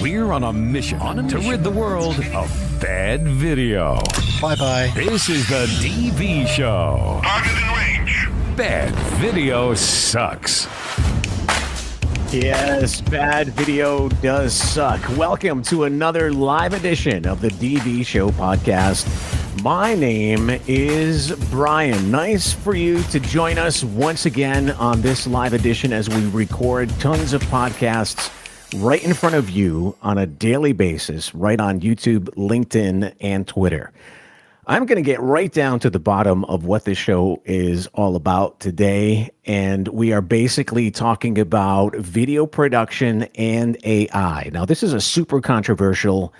We're on a mission to rid the world of bad video. Bye-bye. This is the DV Show. Target in range. Bad video sucks. Yes, bad video does suck. Welcome to another live edition of the DV Show podcast. My name is Brian. Nice for you to join us once again on this live edition as we record tons of podcasts right in front of you on a daily basis, right on YouTube, LinkedIn, and Twitter. I'm going to get right down to the bottom of what this show is all about today, and we are basically talking about video production and AI. Now, this is a super controversial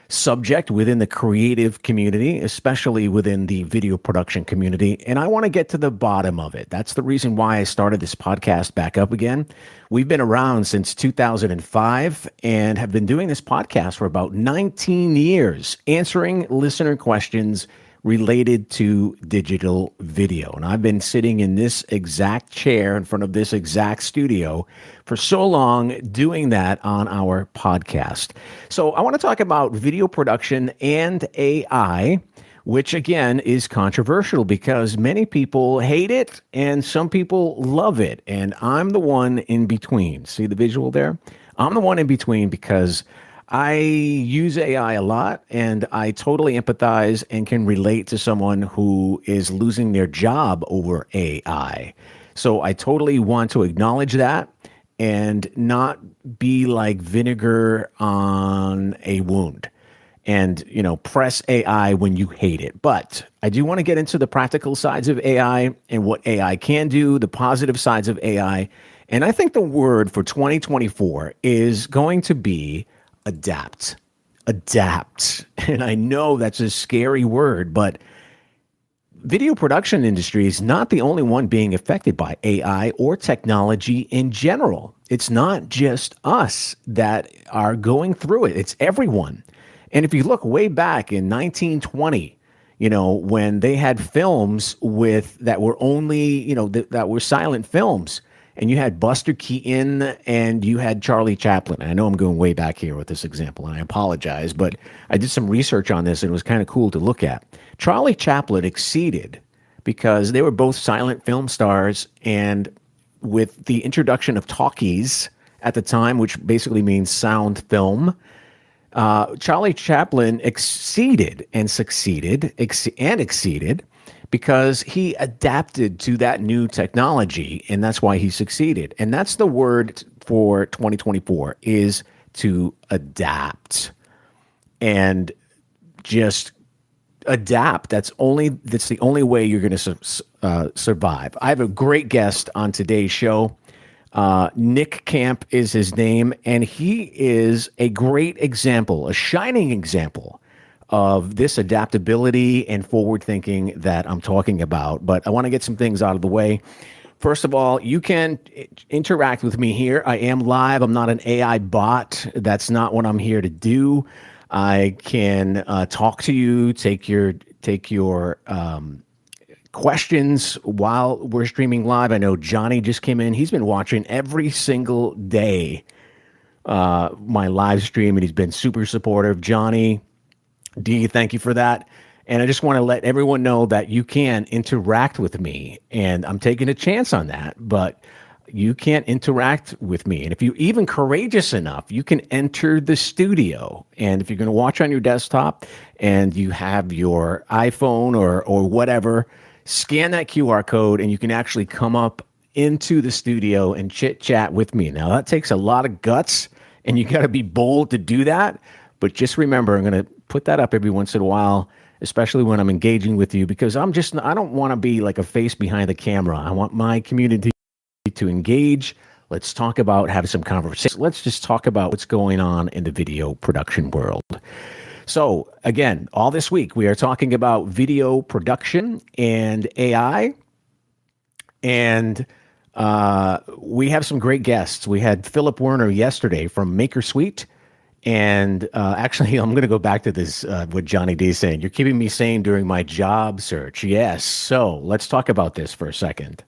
subject within the creative community, especially within the video production community, and I want to get to the bottom of it. That's the reason why I started this podcast back up again. We've been around since 2005 and have been doing this podcast for about 19 years, answering listener questions related to digital video. And I've been sitting in this exact chair in front of this exact studio for so long doing that on our podcast. So I want to talk about video production and AI, which again is controversial because many people hate it and some people love it. And I'm the one in between. See the visual there? I'm the one in between because I use AI a lot, and I totally empathize and can relate to someone who is losing their job over AI. So I totally want to acknowledge that and not be like vinegar on a wound and, press AI when you hate it. But I do want to get into the practical sides of AI and what AI can do, the positive sides of AI. And I think the word for 2024 is going to be adapt. And I know that's a scary word, but video production industry is not the only one being affected by AI or technology in general. It's not just us that are going through it. It's everyone. And if you look way back in 1920, when they had films that were only, that were silent films, and you had Buster Keaton and you had Charlie Chaplin. And I know I'm going way back here with this example, and I apologize, but I did some research on this and it was kind of cool to look at. Charlie Chaplin exceeded because they were both silent film stars, and with the introduction of talkies at the time, which basically means sound film, Charlie Chaplin exceeded because he adapted to that new technology, and that's why he succeeded. And that's the word for 2024 is to adapt. And just adapt. That's the only way you're going to survive. I have a great guest on today's show. Nic Camp is his name, and he is a great example, a shining example of this adaptability and forward thinking that I'm talking about. But I want to get some things out of the way. First of all, you can interact with me here. I am live. I'm not an AI bot. That's not what I'm here to do. I can talk to you, take your questions while we're streaming live. I know Johnny just came in. He's been watching every single day my live stream, and he's been super supportive. Johnny D, thank you for that. And I just want to let everyone know that you can interact with me, and I'm taking a chance on that, but you can't interact with me. And if you're even courageous enough, you can enter the studio. And if you're going to watch on your desktop and you have your iPhone or whatever, scan that QR code and you can actually come up into the studio and chit chat with me. Now that takes a lot of guts, and you got to be bold to do that. But just remember, I'm going to put that up every once in a while, especially when I'm engaging with you, because I don't want to be like a face behind the camera. I want my community to engage. Let's talk about, have some conversation. Let's just talk about what's going on in the video production world. So again, all this week, we are talking about video production and AI. And we have some great guests. We had Philip Werner yesterday from MakerSuite. And actually, I'm going to go back to this, what Johnny D is saying. You're keeping me sane during my job search. Yes. So let's talk about this for a second.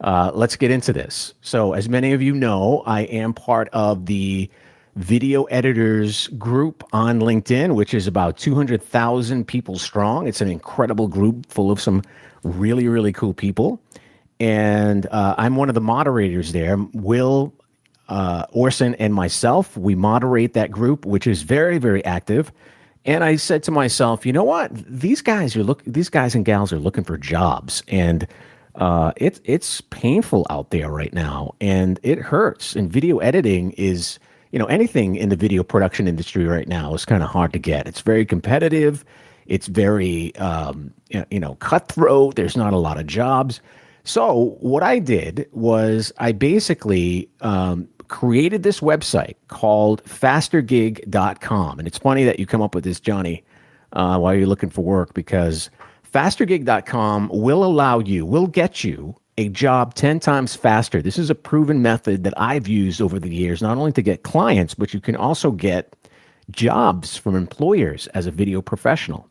Let's get into this. So as many of you know, I am part of the video editors group on LinkedIn, which is about 200,000 people strong. It's an incredible group full of some really, really cool people. And I'm one of the moderators there. Will Orson and myself, we moderate that group, which is very, very active. And I said to myself, you know what? These guys and gals are looking for jobs, and it's painful out there right now, and it hurts. And video editing is, anything in the video production industry right now is kind of hard to get. It's very competitive. It's very, cutthroat. There's not a lot of jobs. So what I did was I basically created this website called fastergig.com. And it's funny that you come up with this, Johnny, while you're looking for work, because fastergig.com will get you a job 10 times faster. This is a proven method that I've used over the years, not only to get clients, but you can also get jobs from employers as a video professional.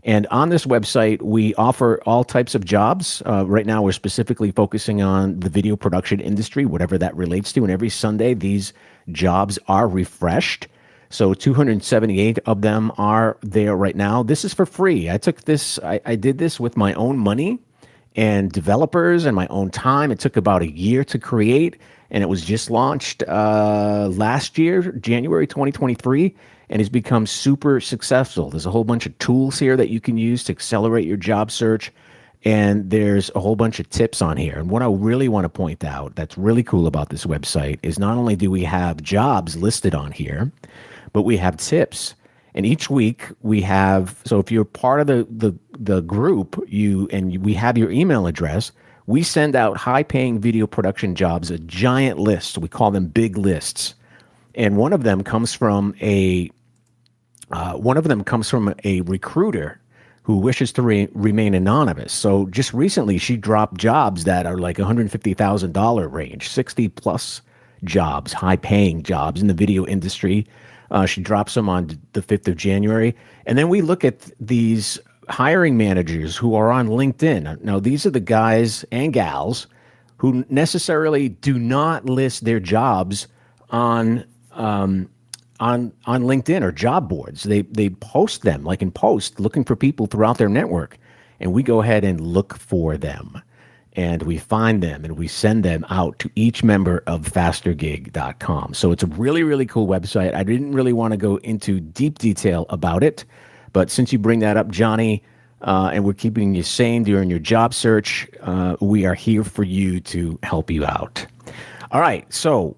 And on this website, we offer all types of jobs. Right now, we're specifically focusing on the video production industry, whatever that relates to. And every Sunday, these jobs are refreshed. So 278 of them are there right now. This is for free. I did this with my own money and developers and my own time. It took about a year to create, and it was just launched last year, January 2023. And has become super successful. There's a whole bunch of tools here that you can use to accelerate your job search. And there's a whole bunch of tips on here. And what I really want to point out that's really cool about this website is not only do we have jobs listed on here, but we have tips. And each week we have, so if you're part of the group, we have your email address, we send out high-paying video production jobs, a giant list. We call them big lists. And one of them comes from a recruiter who wishes to remain anonymous. So just recently, she dropped jobs that are like $150,000 range, 60 plus jobs, high paying jobs in the video industry. She drops them on the 5th of January. And then we look at these hiring managers who are on LinkedIn. Now, these are the guys and gals who necessarily do not list their jobs on LinkedIn or job boards. They post them, like in Post, looking for people throughout their network. And we go ahead and look for them. And we find them and we send them out to each member of fastergig.com. So it's a really, really cool website. I didn't really want to go into deep detail about it. But since you bring that up, Johnny, and we're keeping you sane during your job search, we are here for you to help you out. All right. So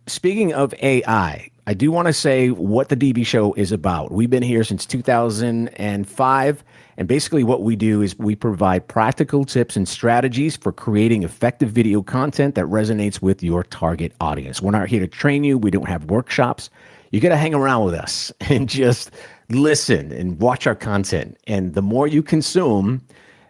speaking of AI, I do want to say what the DV Show is about. We've been here since 2005, and basically what we do is we provide practical tips and strategies for creating effective video content that resonates with your target audience. We're not here to train you. We don't have workshops. You got to hang around with us and just listen and watch our content. And the more you consume,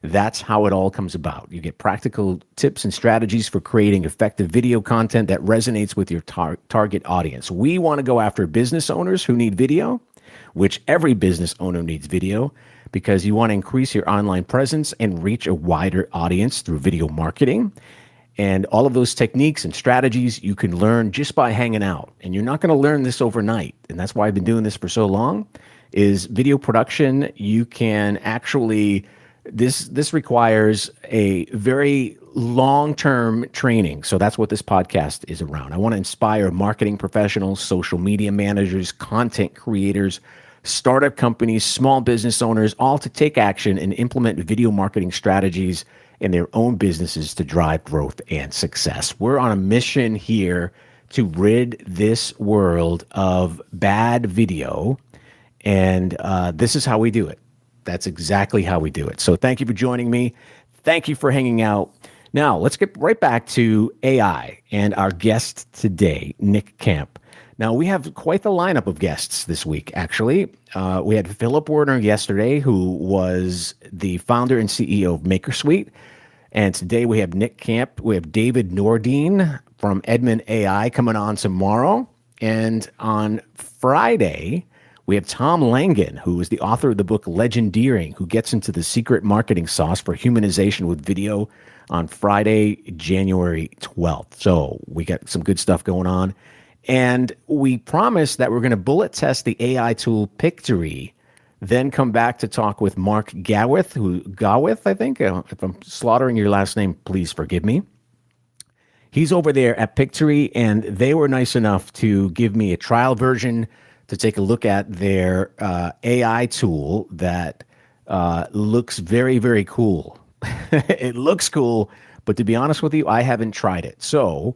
that's how it all comes about. You get practical tips and strategies for creating effective video content that resonates with your target audience. We want to go after business owners who need video, which every business owner needs video, because you want to increase your online presence and reach a wider audience through video marketing. And all of those techniques and strategies you can learn just by hanging out. And you're not going to learn this overnight. And that's why I've been doing this for so long, is video production. You can actually... This requires a very long-term training. So that's what this podcast is around. I want to inspire marketing professionals, social media managers, content creators, startup companies, small business owners, all to take action and implement video marketing strategies in their own businesses to drive growth and success. We're on a mission here to rid this world of bad video, and this is how we do it. That's exactly how we do it. So thank you for joining me. Thank you for hanging out. Now, let's get right back to AI and our guest today, Nic Camp. Now, we have quite the lineup of guests this week, actually. We had Philip Werner yesterday, who was the founder and CEO of MakerSuite. And today we have Nic Camp. We have David Nordine from Edmund AI coming on tomorrow. And on Friday, we have Tom Langan, who is the author of the book Legendeering, who gets into the secret marketing sauce for humanization with video on Friday, January 12th. So we got some good stuff going on. And we promised that we're going to bullet test the AI tool Pictory, then come back to talk with Mark Gawith, I think. If I'm slaughtering your last name, please forgive me. He's over there at Pictory, and they were nice enough to give me a trial version to take a look at their AI tool that looks very, very cool. It looks cool, but to be honest with you, I haven't tried it. So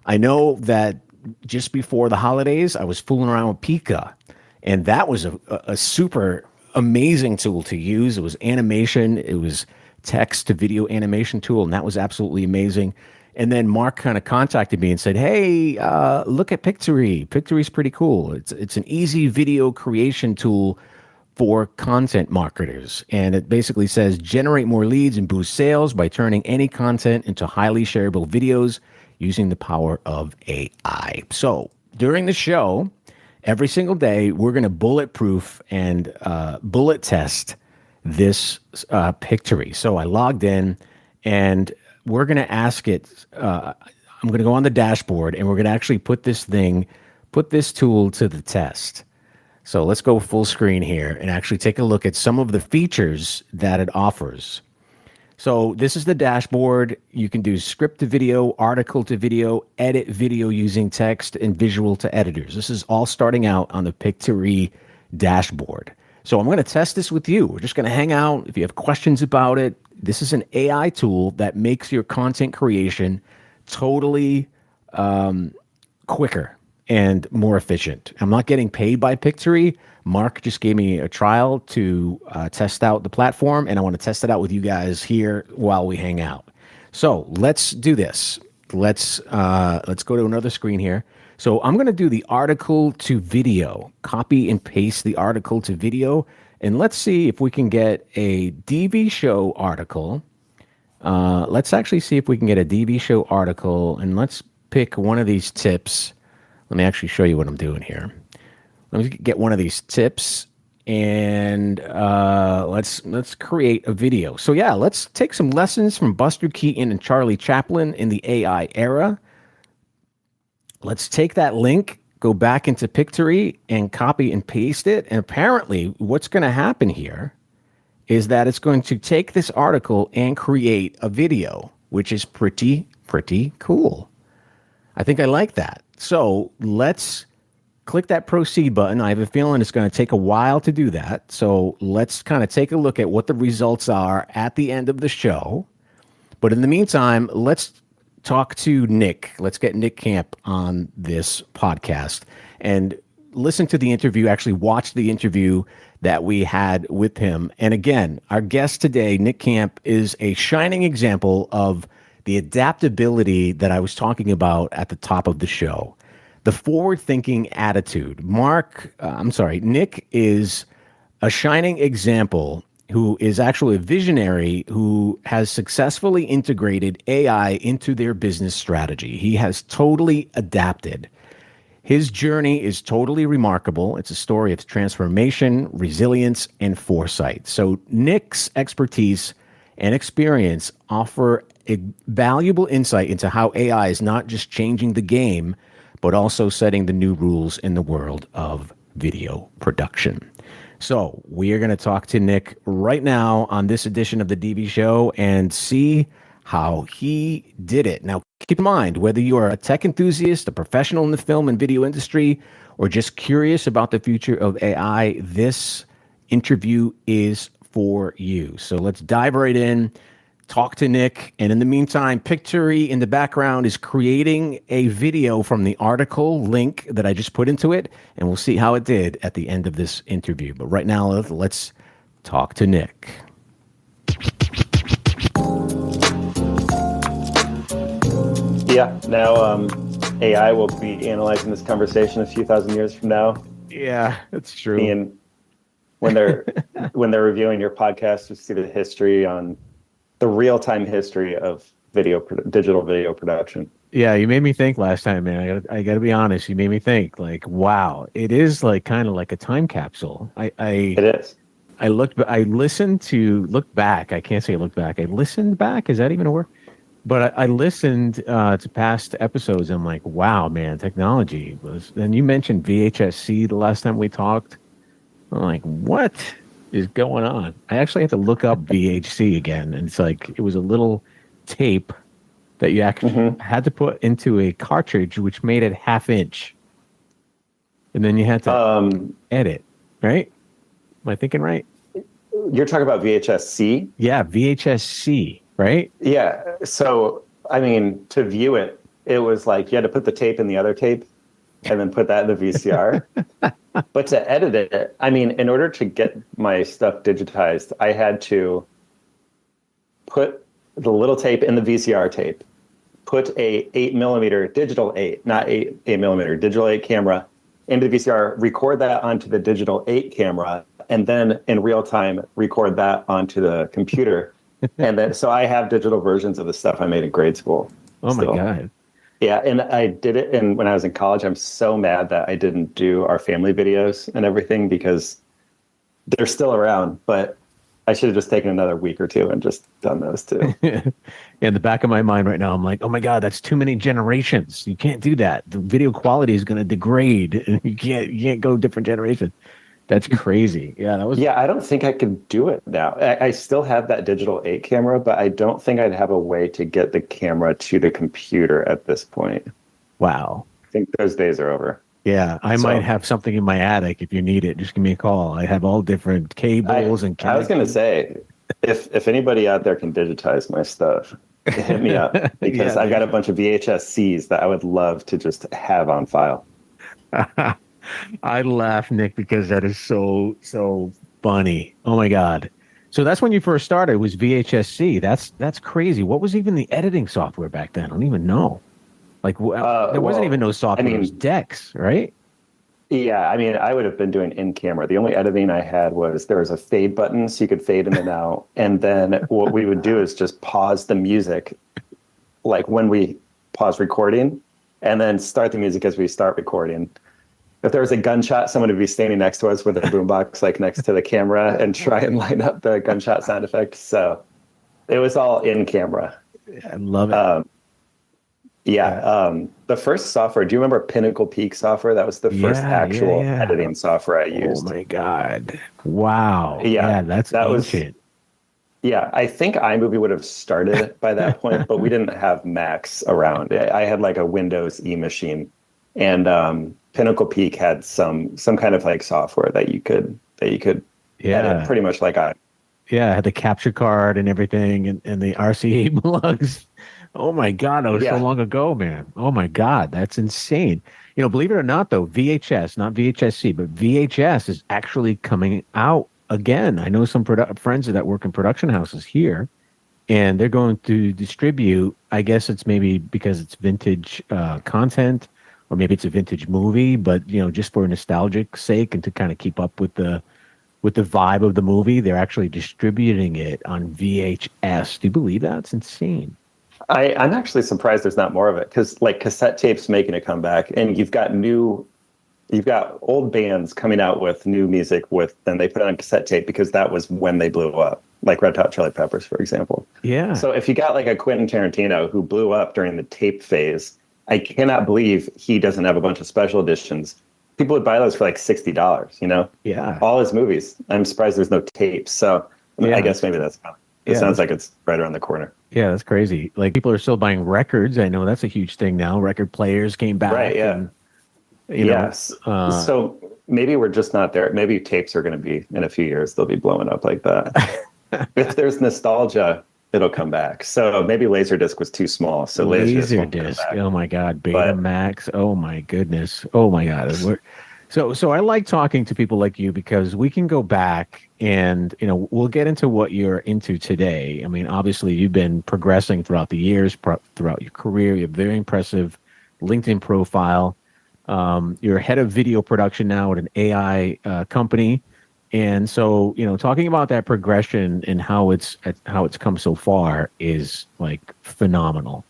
I know that just before the holidays, I was fooling around with Pika, and that was a super amazing tool to use. It was animation, it was text to video animation tool, and that was absolutely amazing. And then Mark kind of contacted me and said, "Hey, look at Pictory. Pictory's pretty cool. It's an easy video creation tool for content marketers. And it basically says generate more leads and boost sales by turning any content into highly shareable videos using the power of AI." So during the show, every single day, we're going to bulletproof and bullet test this Pictory. So I logged in, and we're going to ask it. I'm going to go on the dashboard, and we're going to actually put this tool to the test. So let's go full screen here and actually take a look at some of the features that it offers. So this is the dashboard. You can do script to video, article to video, edit video using text, and visual to editors. This is all starting out on the Pictory dashboard. So I'm going to test this with you. We're just going to hang out. If you have questions about it, this is an AI tool that makes your content creation totally quicker and more efficient. I'm not getting paid by Pictory. Mark just gave me a trial to test out the platform, and I want to test it out with you guys here while we hang out. So let's do this. Let's go to another screen here. So I'm going to do the article to video, copy and paste the article to video, and let's see if we can get a DV show article. Let's actually see if we can get a DV show article, and let's pick one of these tips. Let me actually show you what I'm doing here. Let me get one of these tips, and let's create a video. So yeah, let's take some lessons from Buster Keaton and Charlie Chaplin in the AI era. Let's take that link, go back into Pictory, and copy and paste it. And apparently, what's going to happen here is that it's going to take this article and create a video, which is pretty cool. I think I like that. So let's click that proceed button. I have a feeling it's going to take a while to do that. So let's kind of take a look at what the results are at the end of the show. But in the meantime, let's talk to Nic. Let's get Nic Camp on this podcast and listen to the interview, actually watch the interview that we had with him. And again, our guest today, Nic Camp, is a shining example of the adaptability that I was talking about at the top of the show. The forward-thinking attitude. Nic is a shining example who is actually a visionary who has successfully integrated AI into their business strategy. He has totally adapted. His journey is totally remarkable. It's a story of transformation, resilience, and foresight. So Nic's expertise and experience offer a valuable insight into how AI is not just changing the game, but also setting the new rules in the world of video production. So we are going to talk to Nic right now on this edition of the DV Show and see how he did it. Now, keep in mind, whether you are a tech enthusiast, a professional in the film and video industry, or just curious about the future of AI, this interview is for you. So let's dive right in. Talk to Nic, and in the meantime, Pictory in the background is creating a video from the article link that I just put into it, and we'll see how it did at the end of this interview. But right now, let's talk to Nic. Yeah, now AI will be analyzing this conversation a few thousand years from now. Yeah, that's true. And when they're reviewing your podcast, to see the history on the real-time history of digital video production. Yeah, you made me think last time, man. I got to be honest. You made me think. Like, wow, it is like kind of like a time capsule. It is. I listened back. I can't say look back. I listened back. Is that even a word? But I listened to past episodes. And I'm like, wow, man, technology was. And you mentioned VHS-C the last time we talked. I'm like, what is going on? I actually had to look up VHC again, and it's like it was a little tape that you actually had to put into a cartridge, which made it half-inch, and then you had to edit. Right? Am I thinking right? You're talking about VHS-C? Yeah, VHS-C. Right? Yeah. So, I mean, to view it, it was like you had to put the tape in the other tape and then put that in the VCR. But to edit it, I mean, in order to get my stuff digitized, I had to put the little tape in the VCR tape, put a 8mm digital 8, not 8mm, digital 8 camera into the VCR, record that onto the digital 8 camera, and then in real time record that onto the computer. And then, so I have digital versions of the stuff I made in grade school. Oh my God. Yeah, and I did it when I was in college. I'm so mad that I didn't do our family videos and everything because they're still around, but I should have just taken another week or two and just done those too. In the back of my mind right now, I'm like, oh my God, that's too many generations. You can't do that. The video quality is going to degrade, and you can't go different generations. That's crazy. Yeah, that was. Yeah, I don't think I could do it now. I still have that digital 8 camera, but I don't think I'd have a way to get the camera to the computer at this point. Wow. I think those days are over. Yeah, I might have something in my attic if you need it. Just give me a call. I have all different cables and. I was going to say, if anybody out there can digitize my stuff, hit me up because I've got a bunch of VHS-Cs that I would love to just have on file. I laugh, Nick, because that is so funny. Oh my God. So that's when you first started, was VHS-C. That's crazy. What was even the editing software back then? I don't even know. Like there wasn't even no software. It was decks, right? Yeah, I mean, I would have been doing in camera. The only editing I had was there was a fade button so you could fade in and out. And then what we would do is just pause the music, like when we pause recording, and then start the music as we start recording. If there was a gunshot, someone would be standing next to us with a boombox like next to the camera and try and line up the gunshot sound effect. So it was all in camera. I love it. The first software, do you remember Pinnacle Peak software? That was the first actual editing software I used. Oh my God. Wow. That ancient. I think iMovie would have started by that point, but we didn't have Macs around. I had like a Windows E machine, and Pinnacle Peak had some kind of like software that you could edit pretty much like I. Yeah, I had the capture card and everything, and the RCA plugs. Oh my God, that was so long ago, man. Oh my God, that's insane. You know, believe it or not, though, VHS, not VHS-C, but VHS is actually coming out again. I know some friends that work in production houses here, and they're going to distribute. I guess it's maybe because it's vintage content, or maybe it's a vintage movie, but you know, just for nostalgic sake and to kind of keep up with the vibe of the movie, they're actually distributing it on VHS. Do you believe that? It's insane. I'm actually surprised there's not more of it, because like cassette tapes making a comeback, and you've got old bands coming out with new music then they put it on cassette tape because that was when they blew up, like Red Hot Chili Peppers, for example. Yeah. So if you got like a Quentin Tarantino who blew up during the tape phase, I cannot believe he doesn't have a bunch of special editions. People would buy those for like $60, you know? Yeah. All his movies. I'm surprised there's no tapes. So I guess maybe that's coming. It sounds like it's right around the corner. Yeah, that's crazy. Like people are still buying records. I know that's a huge thing now. Record players came back. Right, yeah. And, yes. So maybe we're just not there. Maybe tapes are going to be, in a few years, they'll be blowing up like that. If there's nostalgia, it'll come back. So maybe Laserdisc was too small. So Laserdisc. Oh my God. Betamax. Oh my goodness. Oh my God. So I like talking to people like you because we can go back and, you know, we'll get into what you're into today. I mean, obviously you've been progressing throughout the years, throughout your career. You have a very impressive LinkedIn profile. You're head of video production now at an AI company. And so, you know, talking about that progression and how it's come so far is like phenomenal.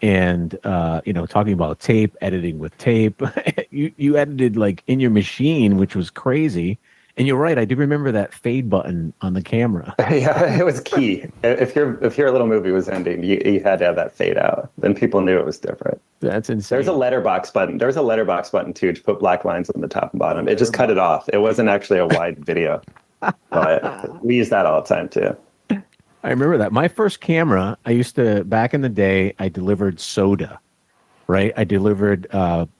And, you know, talking about tape, editing with tape, you edited like in your machine, which was crazy. And you're right. I do remember that fade button on the camera. Yeah, it was key. If your little movie was ending, you had to have that fade out. Then people knew it was different. That's insane. There's a letterbox button. There's a letterbox button too to put black lines on the top and bottom. It just cut it off. It wasn't actually a wide video, but we use that all the time too. I remember that. My first camera, I used to, back in the day, I delivered soda, right? I delivered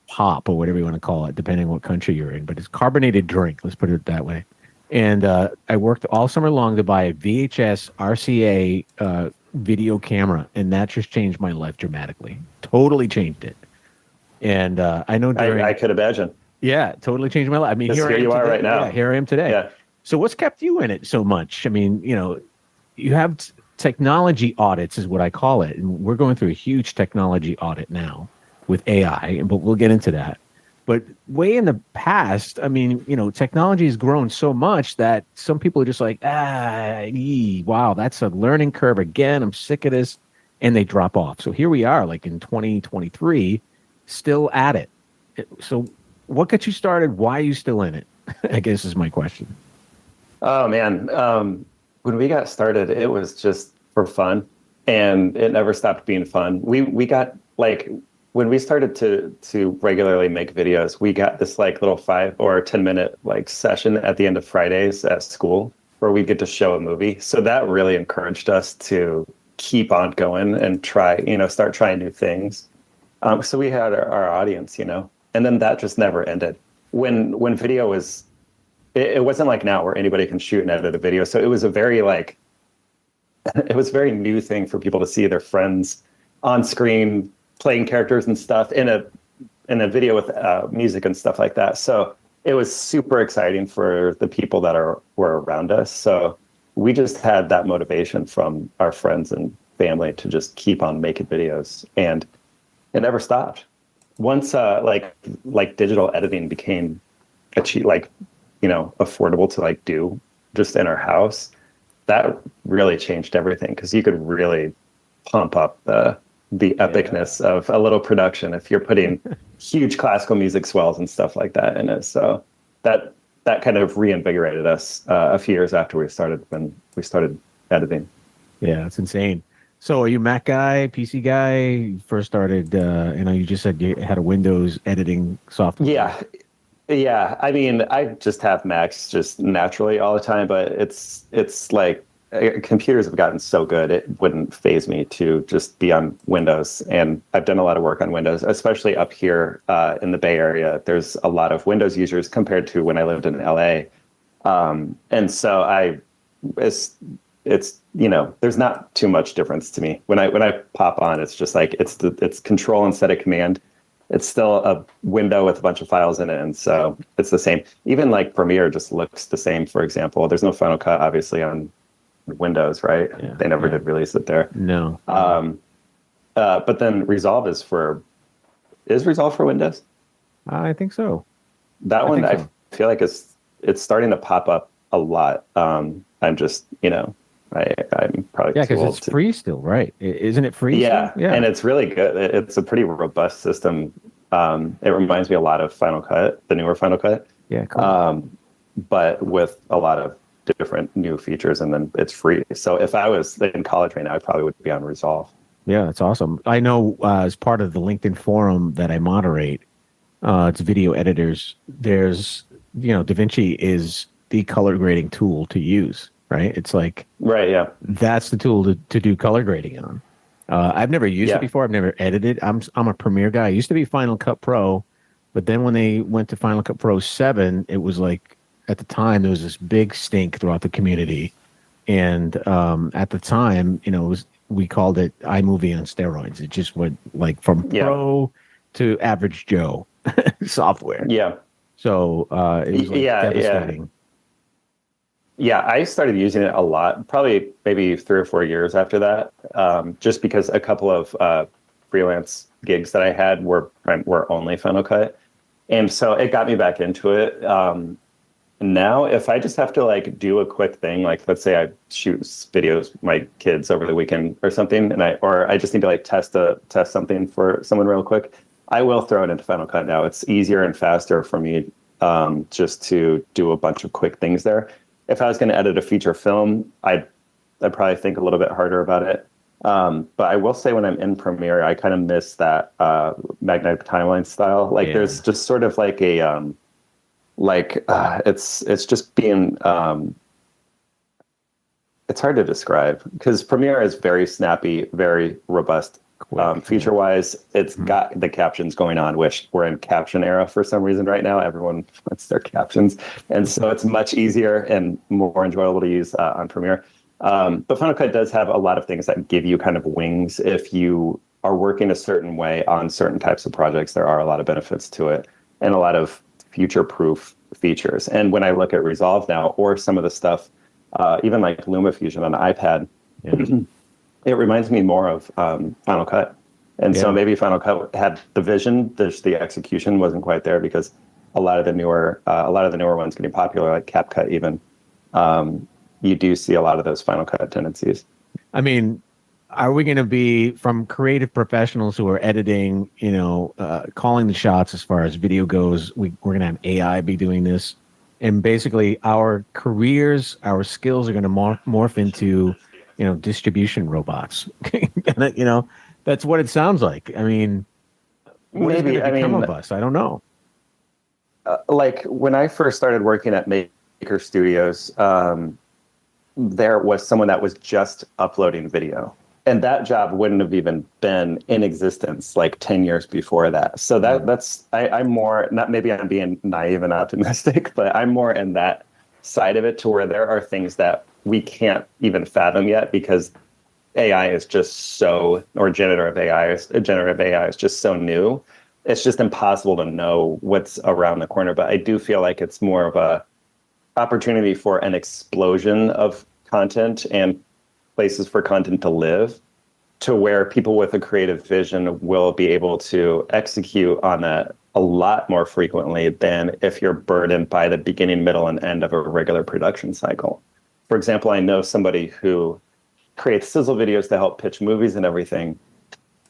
pop or whatever you want to call it, depending on what country you're in. But it's carbonated drink, let's put it that way. And I worked all summer long to buy a VHS RCA video camera, and that just changed my life dramatically. Totally changed it. And I know during... I could imagine. Yeah, totally changed my life. I mean, here you are right now. Yeah, here I am today. Yeah. So what's kept you in it so much? I mean, you have technology audits is what I call it. And we're going through a huge technology audit now with AI, but we'll get into that. But way in the past, I mean, technology has grown so much that some people are just like, wow, that's a learning curve again. I'm sick of this. And they drop off. So here we are, like in 2023, still at it. So what got you started? Why are you still in it? I guess is my question. Oh, man. When we got started, it was just for fun. And it never stopped being fun. We got when we started to regularly make videos, we got this little 5 or 10 minute session at the end of Fridays at school where we get to show a movie. So that really encouraged us to keep on going and start trying new things. So we had our audience, and then that just never ended. When video was, it wasn't like now where anybody can shoot and edit a video. So it was a very new thing for people to see their friends on screen playing characters and stuff in a video with music and stuff like that. So it was super exciting for the people that were around us. So we just had that motivation from our friends and family to just keep on making videos, and it never stopped. Once digital editing became affordable to do just in our house, that really changed everything, because you could really pump up the epicness of a little production if you're putting huge classical music swells and stuff like that in it. So that kind of reinvigorated us a few years after when we started editing. Yeah, it's insane. So are you Mac guy, PC guy? You first started, you just said you had a Windows editing software. Yeah. I mean, I just have Macs just naturally all the time, but it's computers have gotten so good, it wouldn't faze me to just be on Windows. And I've done a lot of work on Windows, especially up here in the Bay Area. There's a lot of Windows users compared to when I lived in LA. And so it's there's not too much difference to me. When I pop on, it's just it's control instead of command. It's still a window with a bunch of files in it. And so it's the same. Even Premiere just looks the same, for example. There's no Final Cut, obviously, on Windows, right? Yeah, they never did release it there. No. But then Resolve is Resolve for Windows? I think so. That one, I feel like it's starting to pop up a lot. I'm just, I'm probably because it's free still, right? Isn't it free? Yeah, still? Yeah, and it's really good. It's a pretty robust system. It reminds me a lot of Final Cut, the newer Final Cut. Yeah, cool. But with a lot of different new features, and then it's free. So if I was in college right now, I probably would be on Resolve. Yeah, that's awesome. I know as part of the LinkedIn forum that I moderate, it's video editors. There's, DaVinci is the color grading tool to use, right? It's right, yeah. That's the tool to do color grading on. I've never used it before. I've never edited. I'm a Premiere guy. I used to be Final Cut Pro, but then when they went to Final Cut Pro 7, it was at the time, there was this big stink throughout the community. And at the time, we called it iMovie on steroids. It just went from pro to average Joe software. Yeah. So it was devastating. Yeah, I started using it a lot, probably maybe 3 or 4 years after that, just because a couple of freelance gigs that I had were only Final Cut. And so it got me back into it. Now, if I just have to do a quick thing, let's say I shoot videos with my kids over the weekend or something, and I just need to test something for someone real quick, I will throw it into Final Cut now. It's easier and faster for me just to do a bunch of quick things there. If I was going to edit a feature film, I'd probably think a little bit harder about it. But I will say when I'm in Premiere, I kind of miss that magnetic timeline style. Like there's just sort of like a it's just being it's hard to describe because Premiere is very snappy, very robust. Feature wise, it's got the captions going on, which we're in caption era for some reason right now. Everyone wants their captions. And so it's much easier and more enjoyable to use on Premiere. But Final Cut does have a lot of things that give you kind of wings. If you are working a certain way on certain types of projects, there are a lot of benefits to it and a lot of future-proof features. And when I look at Resolve now, or some of the stuff, even like LumaFusion on the iPad, it reminds me more of Final Cut. And so maybe Final Cut had the vision, just the execution wasn't quite there because a lot of the newer ones getting popular, like CapCut even, you do see a lot of those Final Cut tendencies. I mean, are we going to be from creative professionals who are editing, calling the shots as far as video goes? We're going to have AI be doing this, and basically our careers, our skills are going to morph into, distribution robots. That's what it sounds like. I mean, what is going to become of us? I don't know. Like when I first started working at Maker Studios, there was someone that was just uploading video. And that job wouldn't have even been in existence like 10 years before that. So I'm more, not maybe I'm being naive and optimistic, but I'm more in that side of it to where there are things that we can't even fathom yet because AI is just so, or generative AI is just so new. It's just impossible to know what's around the corner. But I do feel like it's more of a opportunity for an explosion of content and places for content to live, to where people with a creative vision will be able to execute on that a lot more frequently than if you're burdened by the beginning, middle, and end of a regular production cycle. For example, I know somebody who creates sizzle videos to help pitch movies and everything.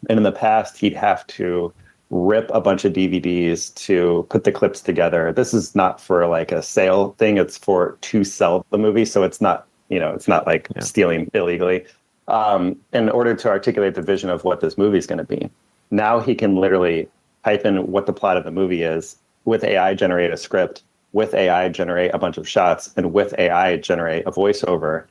And in the past, he'd have to rip a bunch of DVDs to put the clips together. This is not for like a sale thing. It's to sell the movie. So it's not, it's not like stealing illegally. In order to articulate the vision of what this movie is going to be. Now he can literally type in what the plot of the movie is, with AI generate a script, with AI generate a bunch of shots, and with AI generate a voiceover.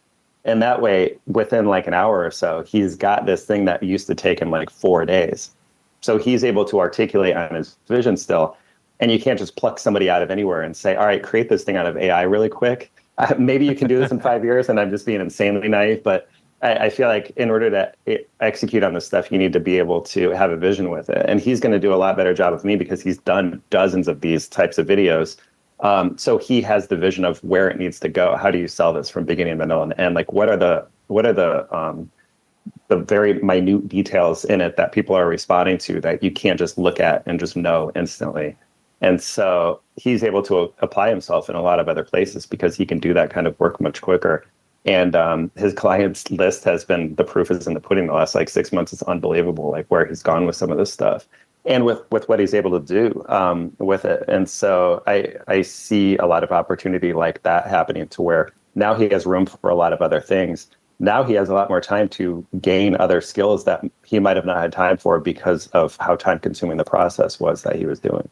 And that way, within like an hour or so, he's got this thing that used to take him like 4 days. So he's able to articulate on his vision still. And you can't just pluck somebody out of anywhere and say, all right, create this thing out of AI really quick. Maybe you can do this in 5 years, and I'm just being insanely naive. But I feel like in order to execute on this stuff, you need to be able to have a vision with it. And he's going to do a lot better job of me because he's done dozens of these types of videos. So he has the vision of where it needs to go. How do you sell this from beginning, middle, and end? Like, what are the very minute details in it that people are responding to that you can't just look at and just know instantly? And so he's able to apply himself in a lot of other places because he can do that kind of work much quicker. And his clients list has been, the proof is in the pudding the last like 6 months. It's unbelievable, like where he's gone with some of this stuff and with what he's able to do with it. And so I see a lot of opportunity like that happening to where now he has room for a lot of other things. Now he has a lot more time to gain other skills that he might have not had time for because of how time consuming the process was that he was doing.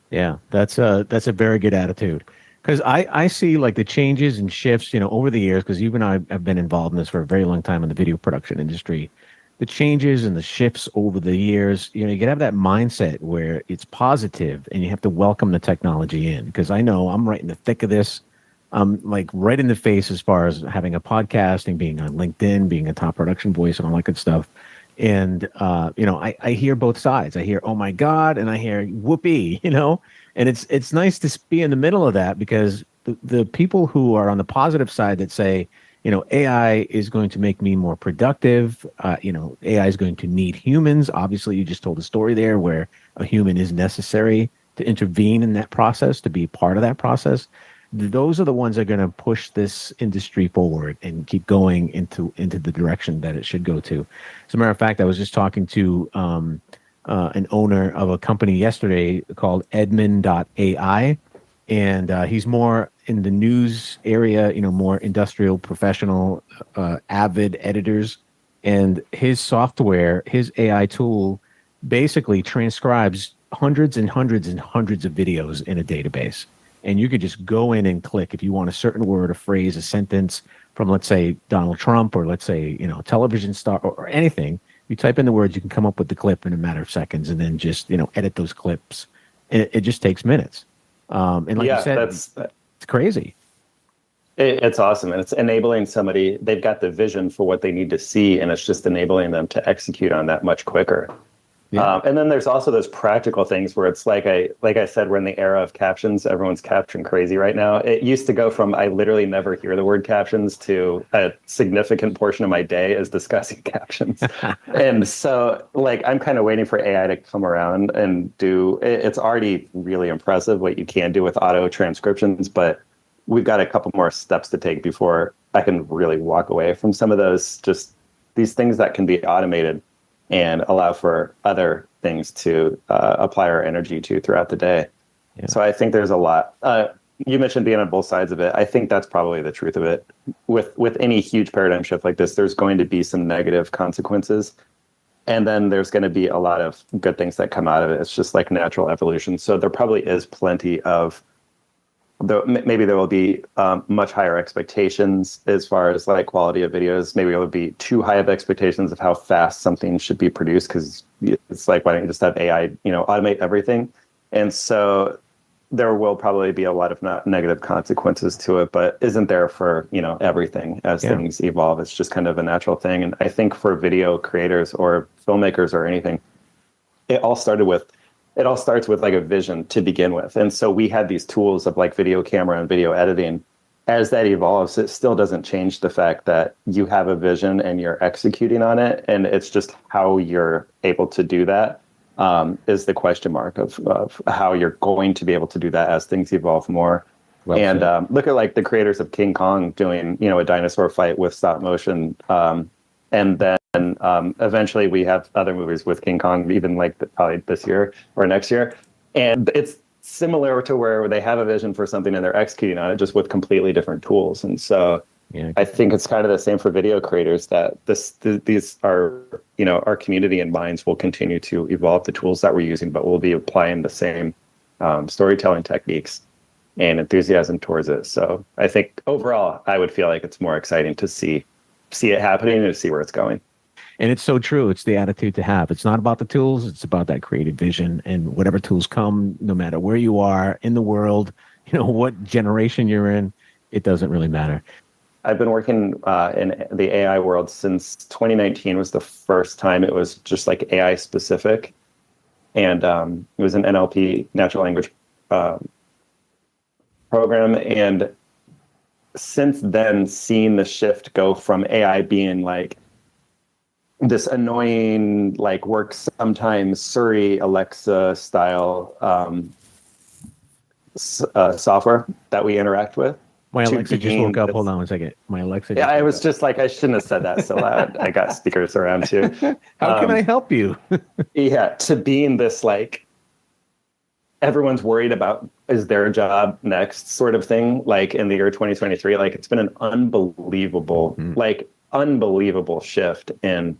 Yeah, that's a very good attitude. Because I see like the changes and shifts, over the years, because you and I have been involved in this for a very long time in the video production industry. The changes and the shifts over the years, you can have that mindset where it's positive and you have to welcome the technology in. Because I know I'm right in the thick of this. I'm like right in the face as far as having a podcast and being on LinkedIn, being a top production voice and all that good stuff. And, I hear both sides. I hear, oh my God, and I hear whoopee, and it's nice to be in the middle of that because the people who are on the positive side that say, AI is going to make me more productive. AI is going to need humans. Obviously, you just told a story there where a human is necessary to intervene in that process, to be part of that process. Those are the ones that are going to push this industry forward and keep going into the direction that it should go to. As a matter of fact, I was just talking to an owner of a company yesterday called Edmund.ai, and he's more in the news area, more industrial, professional, avid editors. And his software, his AI tool, basically transcribes hundreds and hundreds and hundreds of videos in a database. And you could just go in and click if you want a certain word, a phrase, a sentence from, let's say, Donald Trump, or let's say, television star, or anything. You type in the words, you can come up with the clip in a matter of seconds, and then just, edit those clips. It just takes minutes. And like you said, it's crazy. It's awesome. And it's enabling somebody, they've got the vision for what they need to see, and it's just enabling them to execute on that much quicker. Yeah. And then there's also those practical things where it's like I said, we're in the era of captions. Everyone's caption crazy right now. It used to go from I literally never hear the word captions to a significant portion of my day is discussing captions. And so I'm kind of waiting for AI to come around and do it's already really impressive what you can do with auto transcriptions, but we've got a couple more steps to take before I can really walk away from some of those, just these things that can be automated and allow for other things to apply our energy to throughout the day. Yeah. So I think there's a lot. You mentioned being on both sides of it. I think that's probably the truth of it. With any huge paradigm shift like this, there's going to be some negative consequences. And then there's going to be a lot of good things that come out of it. It's just like natural evolution. So there probably is plenty of, maybe there will be much higher expectations as far as quality of videos. Maybe it will be too high of expectations of how fast something should be produced, because it's why don't you just have AI, automate everything? And so there will probably be a lot of negative consequences to it, but isn't there for, everything as things evolve. It's just kind of a natural thing. And I think for video creators or filmmakers or anything, it all starts with a vision to begin with. And so we had these tools of video camera and video editing. As that evolves, it still doesn't change the fact that you have a vision and you're executing on it. And it's just how you're able to do that is the question mark of how you're going to be able to do that as things evolve more. Well, and look at the creators of King Kong doing, a dinosaur fight with stop motion. And then eventually we have other movies with King Kong, even probably this year or next year. And it's similar to where they have a vision for something and they're executing on it just with completely different tools. And so I think it's kind of the same for video creators, that these are, our community and minds will continue to evolve the tools that we're using, but we'll be applying the same storytelling techniques and enthusiasm towards it. So I think overall, I would feel like it's more exciting to see it happening and to see where it's going. And it's so true. It's the attitude to have. It's not about the tools. It's about that creative vision, and whatever tools come, no matter where you are in the world, what generation you're in, it doesn't really matter. I've been working in the AI world since 2019 was the first time it was just AI specific. And it was an NLP, natural language program. And since then, seeing the shift go from AI being this annoying, works sometimes Siri, Alexa style software that we interact with. My Alexa just woke up. Hold on one second. My Alexa. Yeah, I was just I shouldn't have said that so loud. I got speakers around too. How can I help you? Yeah, to being this everyone's worried about is their job next sort of thing, in the year 2023. It's been an unbelievable, unbelievable shift in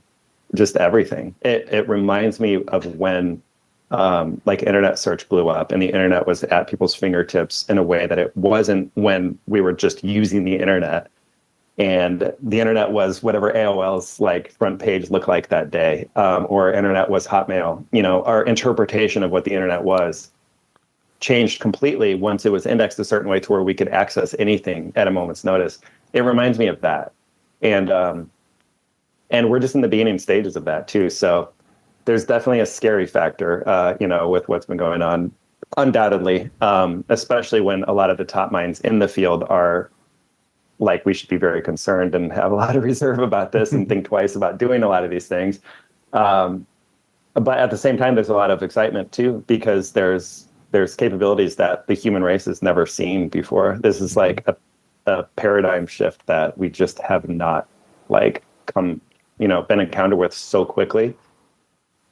just everything. It reminds me of when internet search blew up and the internet was at people's fingertips in a way that it wasn't when we were just using the internet. And the internet was whatever AOL's front page looked like that day, or internet was Hotmail. Our interpretation of what the internet was changed completely once it was indexed a certain way to where we could access anything at a moment's notice. It reminds me of that. And we're just in the beginning stages of that too. So there's definitely a scary factor, with what's been going on, undoubtedly, especially when a lot of the top minds in the field are we should be very concerned and have a lot of reserve about this and think twice about doing a lot of these things. But at the same time, there's a lot of excitement too, because there's capabilities that the human race has never seen before. This is a paradigm shift that we just have not been encountered with so quickly.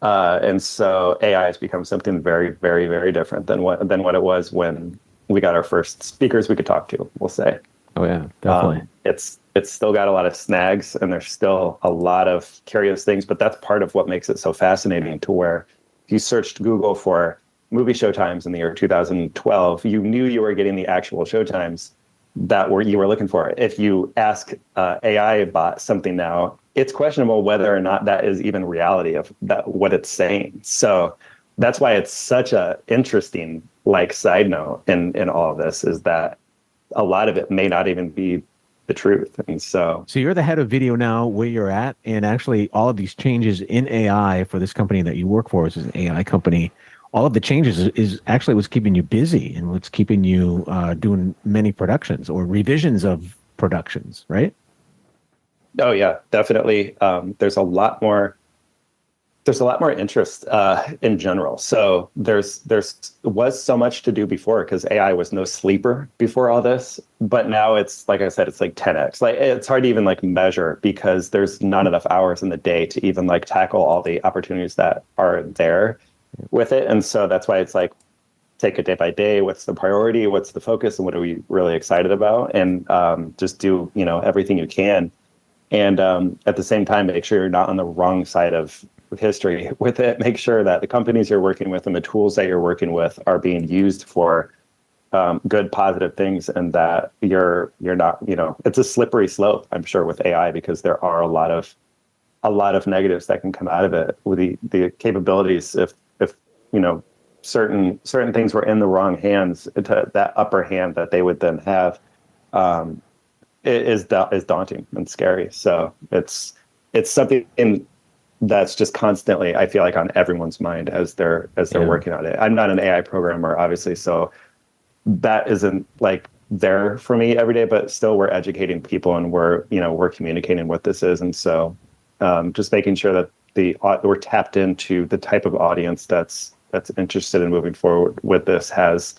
And so AI has become something very, very, very different than what it was when we got our first speakers we could talk to, we'll say. Oh yeah, definitely. It's still got a lot of snags, and there's still a lot of curious things, but that's part of what makes it so fascinating, to where if you searched Google for movie showtimes in the year 2012, you knew you were getting the actual showtimes that you were looking for. If you ask AI bot something now, it's questionable whether or not that is even reality of what it's saying. So that's why it's such a interesting side note in all of this, is that a lot of it may not even be the truth. And so you're the head of video now where you're at, and actually all of these changes in AI for this company that you work for, which is an AI company, all of the changes is actually what's keeping you busy and what's keeping you doing many productions or revisions of productions, right? Oh yeah, definitely. There's a lot more interest in general. So there was so much to do before, because AI was no sleeper before all this. But now it's, like I said, it's like 10x. It's hard to even measure, because there's not enough hours in the day to even tackle all the opportunities that are there with it. And so that's why it's take it day by day. What's the priority? What's the focus? And what are we really excited about? And just do everything you can. And at the same time, make sure you're not on the wrong side of history with it. Make sure that the companies you're working with and the tools that you're working with are being used for good, positive things, and that you're not, it's a slippery slope, I'm sure, with AI, because there are a lot of negatives that can come out of it with the capabilities. If certain things were in the wrong hands, that upper hand that they would then have is daunting and scary. So it's something that's just constantly, I feel on everyone's mind as they're working on it. I'm not an AI programmer, obviously, so that isn't there for me every day, but still we're educating people, and we're communicating what this is. And so just making sure that we're tapped into the type of audience that's interested in moving forward with this, has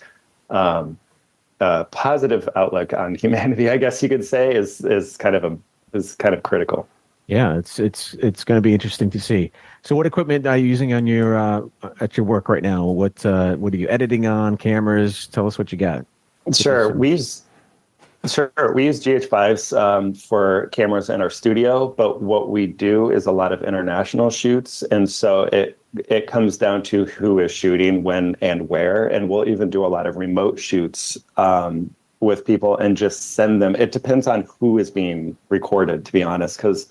a positive outlook on humanity, I guess you could say, is kind of critical. Yeah, it's going to be interesting to see. So, what equipment are you using on your at your work right now? What are you editing on? Cameras? Tell us what you got. Sure, we use GH5s for cameras in our studio, but what we do is a lot of international shoots, and so it comes down to who is shooting, when, and where, and we'll even do a lot of remote shoots with people and just send them. It depends on who is being recorded, to be honest, because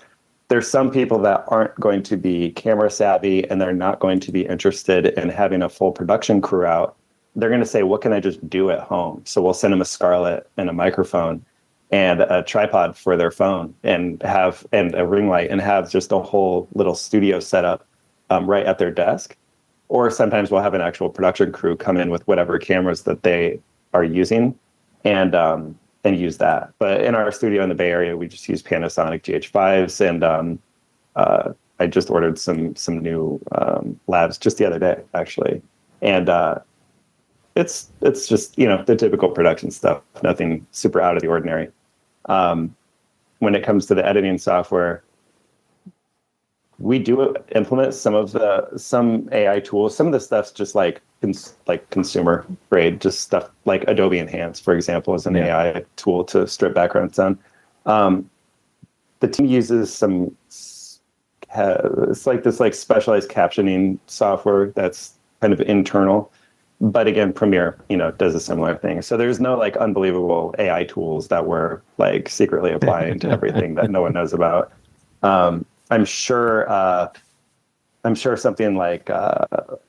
there's some people that aren't going to be camera savvy, and they're not going to be interested in having a full production crew out. They're going to say, what can I just do at home? So we'll send them a Scarlett and a microphone and a tripod for their phone, and a ring light, and have just a whole little studio set up right at their desk. Or sometimes we'll have an actual production crew come in with whatever cameras that they are using, and use that. But in our studio in the Bay Area, we just use Panasonic GH5s, and I just ordered some new labs just the other day, actually. And it's just the typical production stuff, nothing super out of the ordinary. When it comes to the editing software, we do implement some AI tools. Some of the stuff's just consumer grade, just stuff like Adobe Enhance, for example, is an AI tool to strip background sound. The team uses it's this specialized captioning software that's kind of internal. But again, Premiere, does a similar thing. So there's no unbelievable AI tools that we're secretly applying to everything that no one knows about. I'm sure something like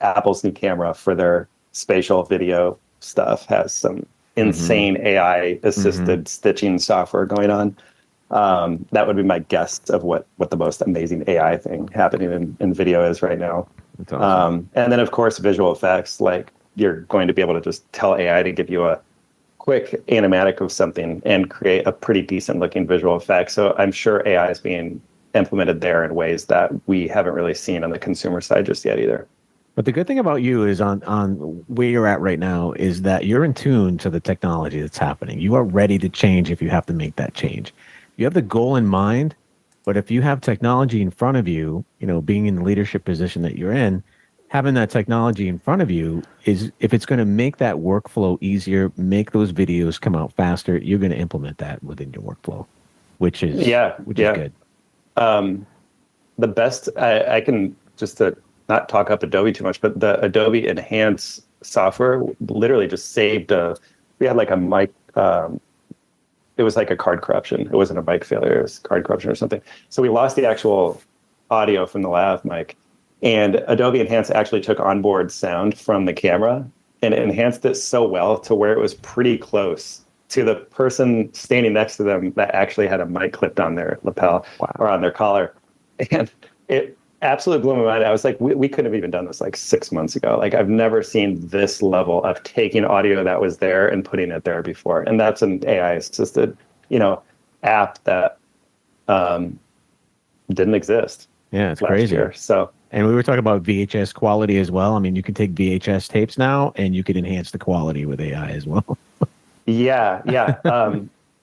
Apple's new camera for their spatial video stuff has some insane AI assisted stitching software going on. That would be my guess of what the most amazing AI thing happening in video is right now. That's awesome. And then of course visual effects, you're going to be able to just tell AI to give you a quick animatic of something and create a pretty decent looking visual effect. So I'm sure AI is being implemented there in ways that we haven't really seen on the consumer side just yet either. But the good thing about you is on where you're at right now is that you're in tune to the technology that's happening. You are ready to change if you have to make that change. You have the goal in mind, but if you have technology in front of you, being in the leadership position that you're in, having that technology in front of you is, if it's going to make that workflow easier, make those videos come out faster, you're going to implement that within your workflow, which is good. The best, I can, just to not talk up Adobe too much, but the Adobe Enhance software literally just saved we had like a mic, it was like a card corruption. It wasn't a mic failure, it was card corruption or something. So we lost the actual audio from the lav mic, and Adobe Enhance actually took onboard sound from the camera and enhanced it so well to where it was pretty close to the person standing next to them that actually had a mic clipped on their lapel or on their collar. And it absolutely blew my mind. I was like, we couldn't have even done this like 6 months ago. Like, I've never seen this level of taking audio that was there and putting it there before. And that's an AI assisted, app that didn't exist. Yeah, it's crazy. Year. So, and we were talking about VHS quality as well. I mean, you can take VHS tapes now and you can enhance the quality with AI as well. Yeah.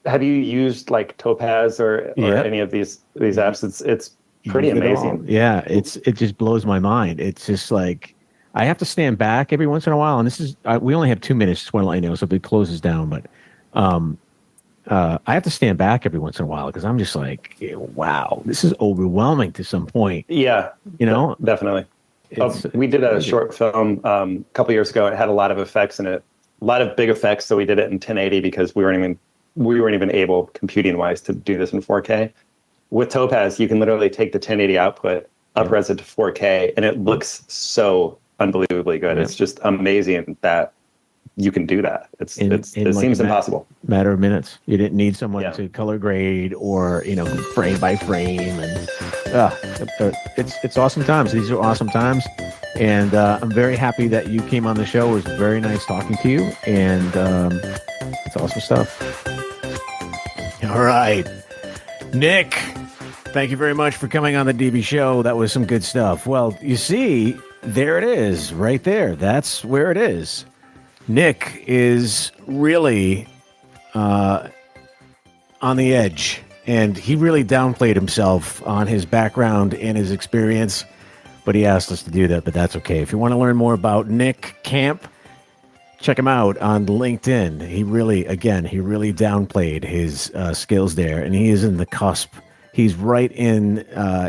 Have you used like Topaz or any of these apps? It's pretty amazing. Yeah, it just blows my mind. It's just like, I have to stand back every once in a while, and this is we only have 2 minutes. Just want to let you know, so if it closes down, but I have to stand back every once in a while because I'm just like, wow, this is overwhelming to some point. Yeah, definitely. We did a short film a couple years ago. It had a lot of effects in it, a lot of big effects. So we did it in 1080 because we weren't even able, computing wise, to do this in 4K. With Topaz, you can literally take the 1080 output, up-res it to 4K, and it looks so unbelievably good. Yeah. It's just amazing that you can do that. It seems impossible. Matter of minutes. You didn't need someone to color grade or frame by frame, and it's awesome times. These are awesome times, and I'm very happy that you came on the show. It was very nice talking to you, and it's awesome stuff. All right, Nic, thank you very much for coming on the DB show. That was some good stuff. Well, you see, there it is, right there. That's where it is. Nic is really on the edge, and he really downplayed himself on his background and his experience, but he asked us to do that, but that's okay. If you want to learn more about Nic Camp, check him out on LinkedIn. He really downplayed his skills there, and he is in the cusp. He's right in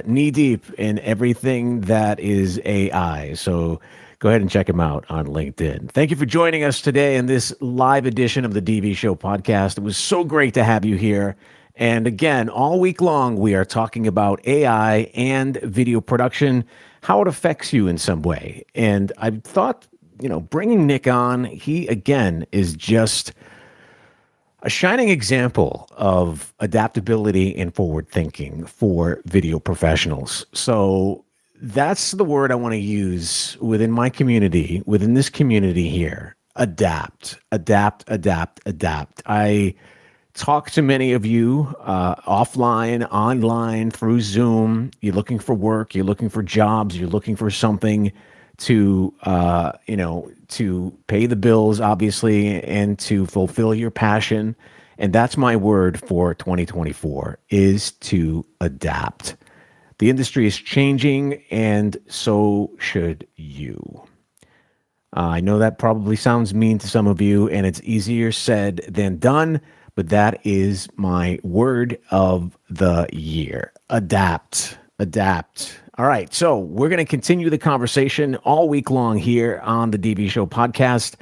knee-deep in everything that is AI, so go ahead and check him out on LinkedIn. Thank you for joining us today in this live edition of the DV Show podcast. It was so great to have you here. And again, all week long, we are talking about AI and video production, how it affects you in some way. And I thought, bringing Nic on, he, again, is just a shining example of adaptability and forward thinking for video professionals. So that's the word I want to use within my community, within this community here. Adapt. I talk to many of you offline, online, through Zoom. You're looking for work. You're looking for jobs. You're looking for something to, to pay the bills, obviously, and to fulfill your passion. And that's my word for 2024, is to adapt. The industry is changing, and so should you. I know that probably sounds mean to some of you, and it's easier said than done, but that is my word of the year. Adapt. All right, so we're going to continue the conversation all week long here on the DV Show podcast.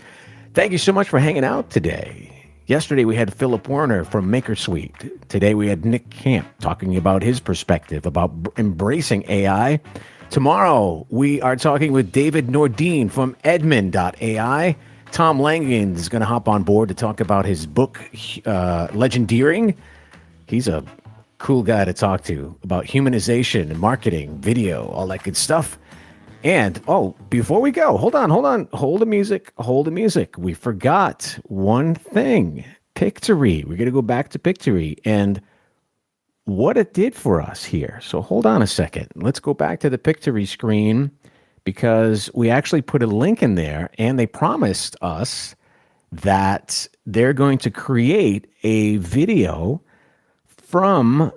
Thank you so much for hanging out today. Yesterday, we had Philip Werner from MakerSuite. Today, we had Nic Camp talking about his perspective about embracing AI. Tomorrow, we are talking with David Nordin from Edmund.ai. Tom Langan is going to hop on board to talk about his book, Legendeering. He's a cool guy to talk to about humanization and marketing, video, all that good stuff. And, before we go, hold on. Hold the music. We forgot one thing. Pictory. We're going to go back to Pictory and what it did for us here. So hold on a second. Let's go back to the Pictory screen because we actually put a link in there and they promised us that they're going to create a video from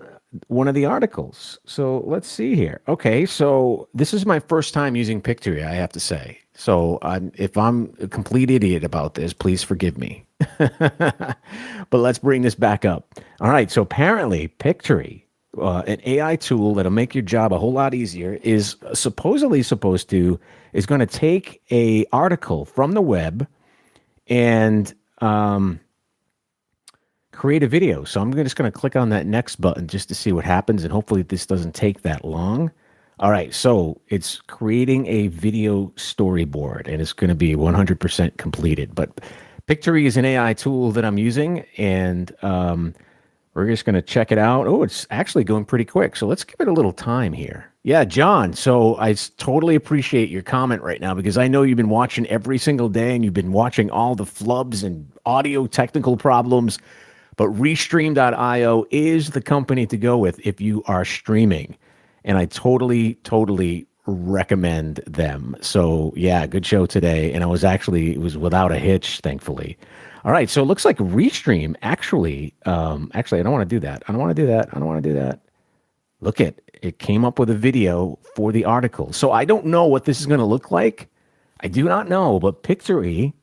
one of the articles. So let's see here. Okay, so this is my first time using Pictory, I have to say. So if I'm a complete idiot about this, please forgive me. But let's bring this back up. All right, so apparently Pictory, an AI tool that'll make your job a whole lot easier, is supposedly is going to take a article from the web and create a video. So I'm just going to click on that next button just to see what happens, and hopefully this doesn't take that long. All right, so it's creating a video storyboard, and it's going to be 100% completed. But Pictory is an AI tool that I'm using, and we're just going to check it out. Oh, it's actually going pretty quick. So let's give it a little time here. Yeah, John, so I totally appreciate your comment right now, because I know you've been watching every single day, and you've been watching all the flubs and audio technical problems. But Restream.io is the company to go with if you are streaming. And I totally recommend them. So yeah, good show today. And it was without a hitch, thankfully. All right, so it looks like Restream actually, I don't want to do that. I don't want to do that. Look it came up with a video for the article. So I don't know what this is going to look like. I do not know, but Pictory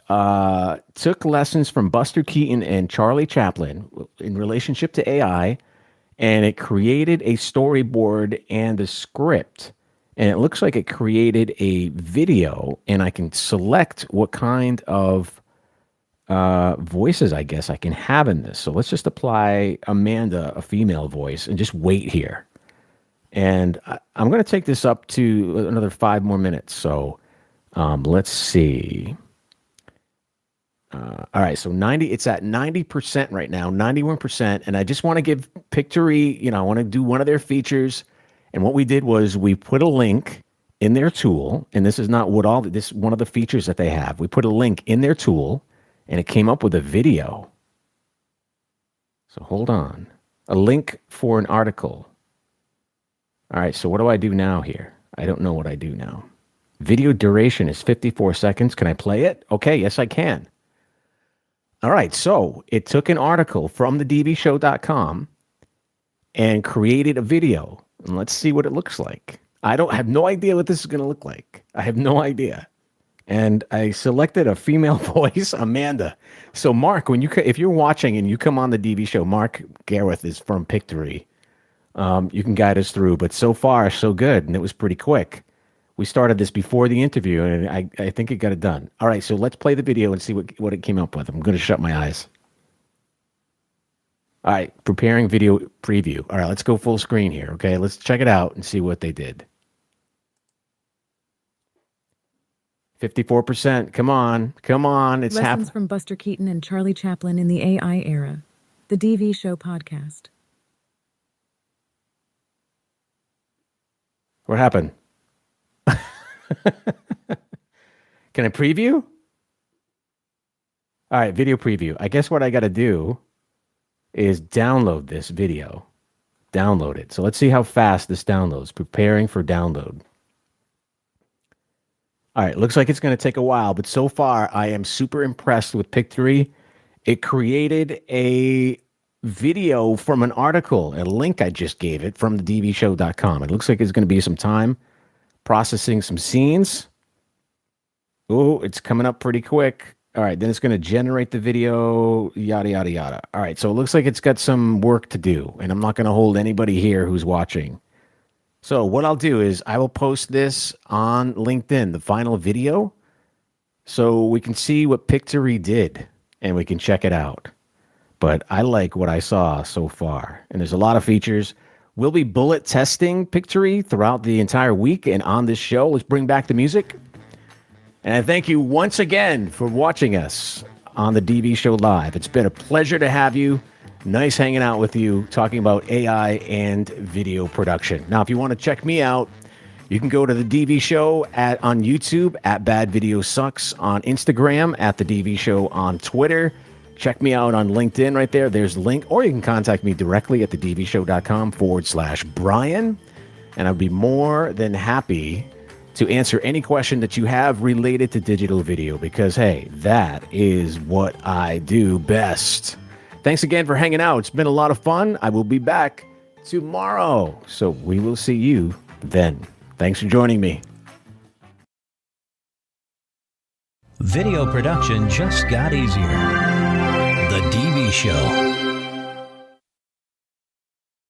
took lessons from Buster Keaton and Charlie Chaplin in relationship to AI, and it created a storyboard and a script. And it looks like it created a video, and I can select what kind of voices I guess I can have in this. So let's just apply Amanda, a female voice, and just wait here. And I'm going to take this up to another 5 more minutes. So let's see. All right, so it's at 90% right now, 91%, and I just want to give Pictory, I want to do one of their features, and what we did was we put a link in their tool, and this is not one of the features that they have. We put a link in their tool, and it came up with a video. So hold on, a link for an article. All right, so what do I do now here? I don't know what I do now. Video duration is 54 seconds. Can I play it? Okay, yes, I can. All right, so it took an article from the dvshow.com and created a video. And let's see what it looks like. I have no idea what this is going to look like. I have no idea. And I selected a female voice, Amanda. So Mark, if you're watching and you come on the DV show, Mark Gareth is from Pictory. You can guide us through, but so far so good, and it was pretty quick. We started this before the interview, and I think it got it done. All right, so let's play the video and see what it came up with. I'm going to shut my eyes. All right, preparing video preview. All right, let's go full screen here, okay? Let's check it out and see what they did. 54%. Come on. It's Lessons from Buster Keaton and Charlie Chaplin in the AI era. The DV Show podcast. What happened? Can I preview? All right, video preview. I guess what I got to do is download this video. Download it. So let's see how fast this downloads. Preparing for download. All right, looks like it's going to take a while, but so far I am super impressed with Pictory. It created a video from an article, a link I just gave it from the dvshow.com. It looks like it's going to be some time processing some scenes. Oh, it's coming up pretty quick. All right, then it's going to generate the video, yada, yada, yada. All right, so it looks like it's got some work to do, and I'm not going to hold anybody here who's watching. So what I'll do is I will post this on LinkedIn, the final video, so we can see what Pictory did, and we can check it out. But I like what I saw so far, and there's a lot of features. We'll be bullet testing Pictory throughout the entire week and on this show. Let's bring back the music. And I thank you once again for watching us on the DV Show Live. It's been a pleasure to have you. Nice hanging out with you, talking about AI and video production. Now, if you want to check me out, you can go to the DV Show on YouTube at Bad Video Sucks, on Instagram at the DV Show, on Twitter. Check me out on LinkedIn right there. There's the link. Or you can contact me directly at thedvshow.com/Brian. And I'd be more than happy to answer any question that you have related to digital video, because, hey, that is what I do best. Thanks again for hanging out. It's been a lot of fun. I will be back tomorrow. So we will see you then. Thanks for joining me. Video production just got easier. The DV Show.